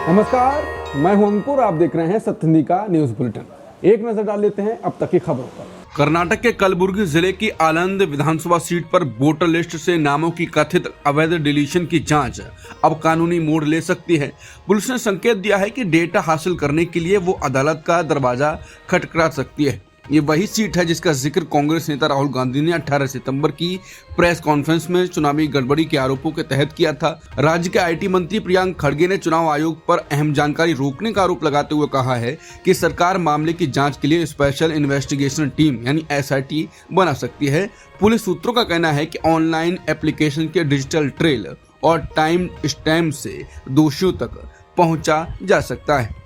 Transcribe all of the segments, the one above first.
नमस्कार, मैं हूं अंकुर। आप देख रहे हैं सत्यनिधि का न्यूज बुलेटिन। एक नजर डाल लेते हैं अब तक की खबरों पर। कर्नाटक के कलबुर्गी जिले की आनंद विधानसभा सीट पर वोटर लिस्ट से नामों की कथित अवैध डिलीशन की जांच अब कानूनी मोड़ ले सकती है। पुलिस ने संकेत दिया है कि डेटा हासिल करने के लिए वो अदालत का दरवाजा खटखटा सकती है। ये वही सीट है जिसका जिक्र कांग्रेस नेता राहुल गांधी ने 18 सितंबर की प्रेस कॉन्फ्रेंस में चुनावी गड़बड़ी के आरोपों के तहत किया था। राज्य के आईटी मंत्री प्रियंक खड़गे ने चुनाव आयोग पर अहम जानकारी रोकने का आरोप लगाते हुए कहा है कि सरकार मामले की जांच के लिए स्पेशल इन्वेस्टिगेशन टीम यानी SIT बना सकती है। पुलिस सूत्रों का कहना है कि ऑनलाइन एप्लीकेशन के डिजिटल ट्रेल और टाइम स्टैम्प से दोषियों तक पहुंचा जा सकता है।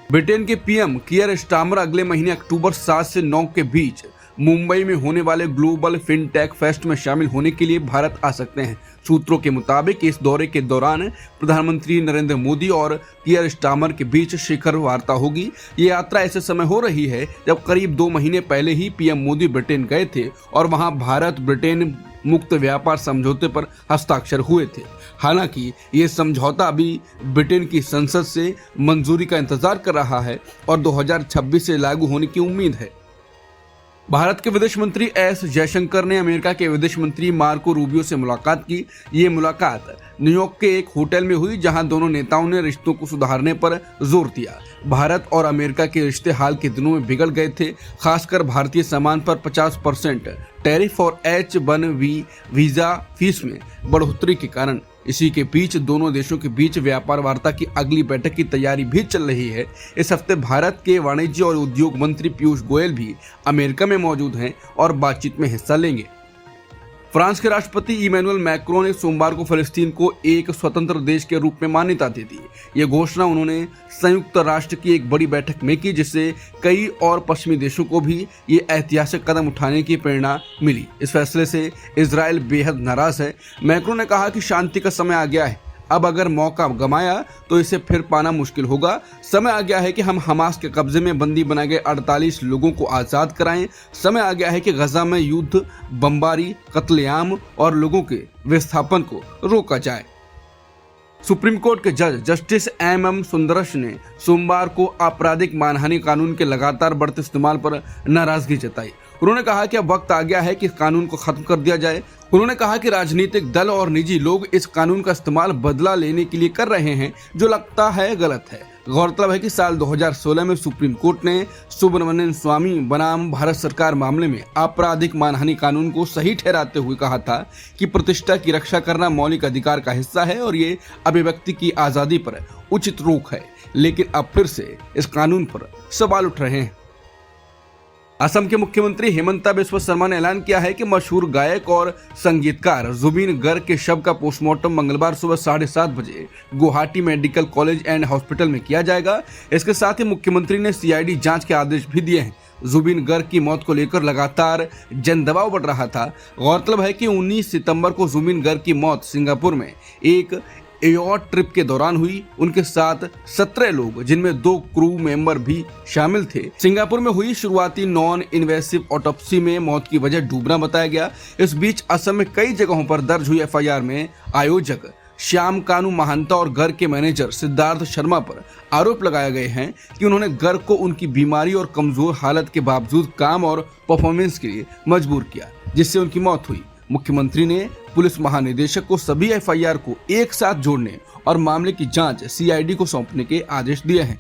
ब्रिटेन के पीएम कियर स्टारमर अगले महीने अक्टूबर 7 से 9 के बीच मुंबई में होने वाले ग्लोबल फिनटेक फेस्ट में शामिल होने के लिए भारत आ सकते हैं। सूत्रों के मुताबिक इस दौरे के दौरान प्रधानमंत्री नरेंद्र मोदी और कियर स्टारमर के बीच शिखर वार्ता होगी। ये यात्रा ऐसे समय हो रही है जब करीब 2 महीने पहले ही पीएम मोदी ब्रिटेन गए थे और वहां भारत ब्रिटेन मुक्त व्यापार समझौते पर हस्ताक्षर हुए थे। हालांकि ये समझौता अभी ब्रिटेन की संसद से मंजूरी का इंतजार कर रहा है और 2026 से लागू होने की उम्मीद है। भारत के विदेश मंत्री S जयशंकर ने अमेरिका के विदेश मंत्री मार्को रूबियो से मुलाकात की। ये मुलाकात न्यूयॉर्क के एक होटल में हुई जहां दोनों नेताओं ने रिश्तों को सुधारने पर जोर दिया। भारत और अमेरिका के रिश्ते हाल के दिनों में बिगड़ गए थे, खासकर भारतीय सामान पर 50% टैरिफ और H-1B वीजा फीस में बढ़ोतरी के कारण। इसी के बीच दोनों देशों के बीच व्यापार वार्ता की अगली बैठक की तैयारी भी चल रही है। इस हफ्ते भारत के वाणिज्य और उद्योग मंत्री पीयूष गोयल भी अमेरिका में मौजूद हैं और बातचीत में हिस्सा लेंगे। फ्रांस के राष्ट्रपति इमैनुअल मैक्रों ने सोमवार को फिलिस्तीन को एक स्वतंत्र देश के रूप में मान्यता दे दी। ये घोषणा उन्होंने संयुक्त राष्ट्र की एक बड़ी बैठक में की, जिससे कई और पश्चिमी देशों को भी ये ऐतिहासिक कदम उठाने की प्रेरणा मिली। इस फैसले से इजराइल बेहद नाराज है। मैक्रों ने कहा कि शांति का समय आ गया है। अब अगर मौका गंवाया तो इसे फिर पाना मुश्किल होगा। समय आ गया है कि हम हमास के कब्जे में बंदी बनाए गए 48 लोगों को आज़ाद कराएं। समय आ गया है कि गजा में युद्ध, बमबारी, कत्लेआम और लोगों के विस्थापन को रोका जाए। सुप्रीम कोर्ट के जज जस्टिस MM सुंदरश ने सोमवार को आपराधिक मानहानि कानून के लगातार बढ़ते इस्तेमाल पर नाराजगी जताई। उन्होंने कहा कि अब वक्त आ गया है कि इस कानून को खत्म कर दिया जाए। उन्होंने कहा कि राजनीतिक दल और निजी लोग इस कानून का इस्तेमाल बदला लेने के लिए कर रहे हैं, जो लगता है गलत है। गौरतलब है कि साल 2016 में सुप्रीम कोर्ट ने सुब्रमण्यम स्वामी बनाम भारत सरकार मामले में आपराधिक मानहानि कानून को सही ठहराते हुए कहा था कि प्रतिष्ठा की रक्षा करना मौलिक अधिकार का हिस्सा है और ये अभिव्यक्ति की आज़ादी पर उचित रोक है। लेकिन अब फिर से इस कानून पर सवाल उठ रहे हैं। असम के मुख्यमंत्री हेमंता बिस्वा शर्मा ने ऐलान किया है कि मशहूर गायक और संगीतकार जुबिन गर्ग के शव का पोस्टमार्टम मंगलवार सुबह 7:30 बजे Guwahati medical college and hospital में किया जाएगा। इसके साथ ही मुख्यमंत्री ने CID जांच के आदेश भी दिए हैं। जुबिन गर्ग की मौत को लेकर लगातार जन दबाव बढ़ रहा था। गौरतलब है कि 19 सितंबर को जुबिन गर्ग की मौत सिंगापुर में एक एयॉट ट्रिप के दौरान हुई। उनके साथ 17 लोग, जिनमें 2 क्रू मेंबर भी शामिल थे। सिंगापुर में हुई शुरुआती नॉन इन्वेसिव ऑटोप्सी में मौत की वजह डूबना बताया गया। इस बीच असम में कई जगहों पर दर्ज हुई FIR में आयोजक श्याम कानू महांता और गर्ग के मैनेजर सिद्धार्थ शर्मा पर आरोप लगाए गए हैं कि उन्होंने गर्ग को उनकी बीमारी और कमजोर हालत के बावजूद काम और परफॉर्मेंस के लिए मजबूर किया, जिससे उनकी मौत हुई। मुख्यमंत्री ने पुलिस महानिदेशक को सभी FIR को एक साथ जोड़ने और मामले की जांच CID को सौंपने के आदेश दिए हैं।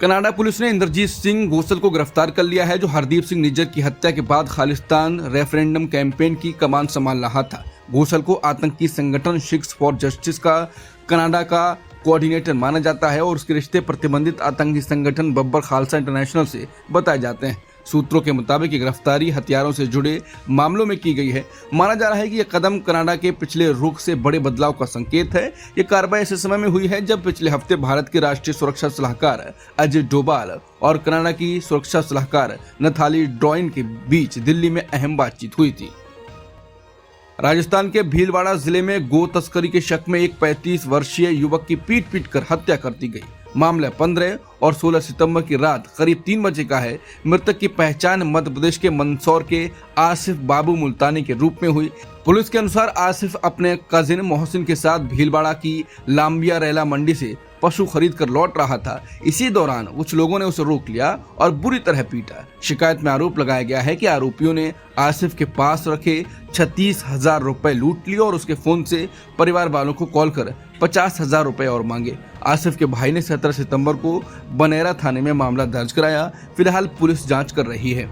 कनाडा पुलिस ने इंद्रजीत सिंह घोषल को गिरफ्तार कर लिया है, जो हरदीप सिंह निज्जर की हत्या के बाद खालिस्तान रेफरेंडम कैंपेन की कमान संभाल रहा था। घोषल को आतंकी संगठन सिक्स फॉर जस्टिस का कनाडा का कोऑर्डिनेटर माना जाता है और उसके रिश्ते प्रतिबंधित आतंकी संगठन बब्बर खालसा इंटरनेशनल से बताए जाते हैं। सूत्रों के मुताबिक गिरफ्तारी हथियारों से जुड़े मामलों में की गई है। माना जा रहा है कि यह कदम कनाडा के पिछले रुख से बड़े बदलाव का संकेत है। ये कार्रवाई ऐसे समय में हुई है जब पिछले हफ्ते भारत के राष्ट्रीय सुरक्षा सलाहकार अजय डोभाल और कनाडा की सुरक्षा सलाहकार नथाली ड्रॉइन के बीच दिल्ली में अहम बातचीत हुई थी। राजस्थान के भीलवाड़ा जिले में गो तस्करी के शक में एक 35 वर्षीय युवक की पीट कर हत्या कर दी गई। मामला 15 और 16 सितंबर की रात करीब 3 बजे का है। मृतक की पहचान मध्य प्रदेश के मंदसौर के आसिफ बाबू मुल्तानी के रूप में हुई। पुलिस के अनुसार आसिफ अपने कजिन मोहसिन के साथ भीलवाड़ा की लांबिया रेला मंडी से पशु खरीद कर लौट रहा था। इसी दौरान कुछ लोगों ने उसे रोक लिया और बुरी तरह पीटा। शिकायत में आरोप लगाया गया है कि आरोपियों ने आसिफ के पास रखे 36,000 रुपए लूट लिए और उसके फोन से परिवार वालों को कॉल कर 50,000 रुपए और मांगे। आसिफ के भाई ने 17 सितंबर को बनेरा थाने में मामला दर्ज कराया। फिलहाल पुलिस जांच कर रही है।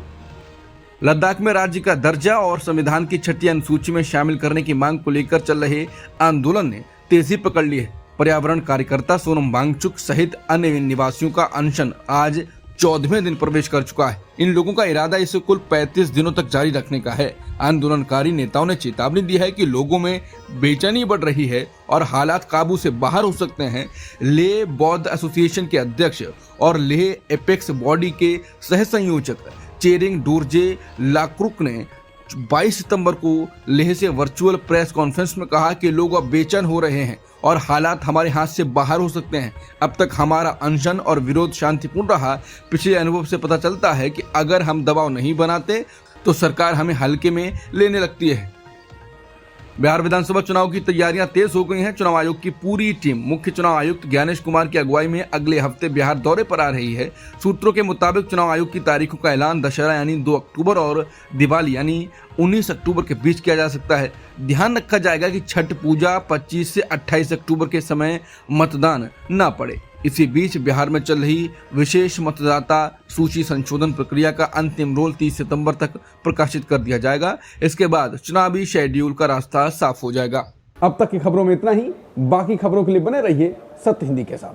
लद्दाख में राज्य का दर्जा और संविधान की 6ठी अनुसूची में शामिल करने की मांग को लेकर चल रहे आंदोलन ने तेजी पकड़ ली है। पर्यावरण कार्यकर्ता सोनम वांगचुक सहित अन्य निवासियों का अनशन आज 14वें दिन प्रवेश कर चुका है। इन लोगों का इरादा इसे कुल 35 दिनों तक जारी रखने का है। आंदोलनकारी नेताओं ने चेतावनी दी है कि लोगों में बेचैनी बढ़ रही है और हालात काबू से बाहर हो सकते हैं। लेह बौद्ध एसोसिएशन के अध्यक्ष और लेह एपेक्स बॉडी के सह संयोजक चेरिंग डोरजे लाक्रुक ने 22 सितंबर को लेह से वर्चुअल प्रेस कॉन्फ्रेंस में कहा कि लोग अब बेचैन हो रहे हैं और हालात हमारे हाथ से बाहर हो सकते हैं। अब तक हमारा अनशन और विरोध शांतिपूर्ण रहा। पिछले अनुभव से पता चलता है कि अगर हम दबाव नहीं बनाते तो सरकार हमें हल्के में लेने लगती है। बिहार विधानसभा चुनाव की तैयारियां तेज हो गई हैं। चुनाव आयोग की पूरी टीम मुख्य चुनाव आयुक्त ज्ञानेश कुमार की अगुवाई में अगले हफ्ते बिहार दौरे पर आ रही है। सूत्रों के मुताबिक चुनाव आयोग की तारीखों का ऐलान दशहरा यानी 2 अक्टूबर और दिवाली यानी 19 अक्टूबर के बीच किया जा सकता है। ध्यान रखा जाएगा कि छठ पूजा 25 से 28 अक्टूबर के समय मतदान न पड़े। इसी बीच बिहार में चल रही विशेष मतदाता सूची संशोधन प्रक्रिया का अंतिम रोल 30 सितंबर तक प्रकाशित कर दिया जाएगा। इसके बाद चुनावी शेड्यूल का रास्ता साफ हो जाएगा। अब तक की खबरों में इतना ही। बाकी खबरों के लिए बने रहिए सत्य हिंदी के साथ।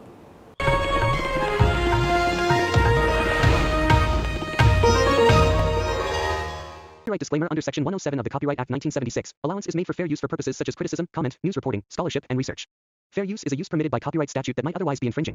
Copyright disclaimer under Section 107 of the Copyright Act 1976. Allowance is made for fair use for purposes such as criticism, comment, news reporting, scholarship, and research. Fair use is a use permitted by copyright statute that might otherwise be infringing.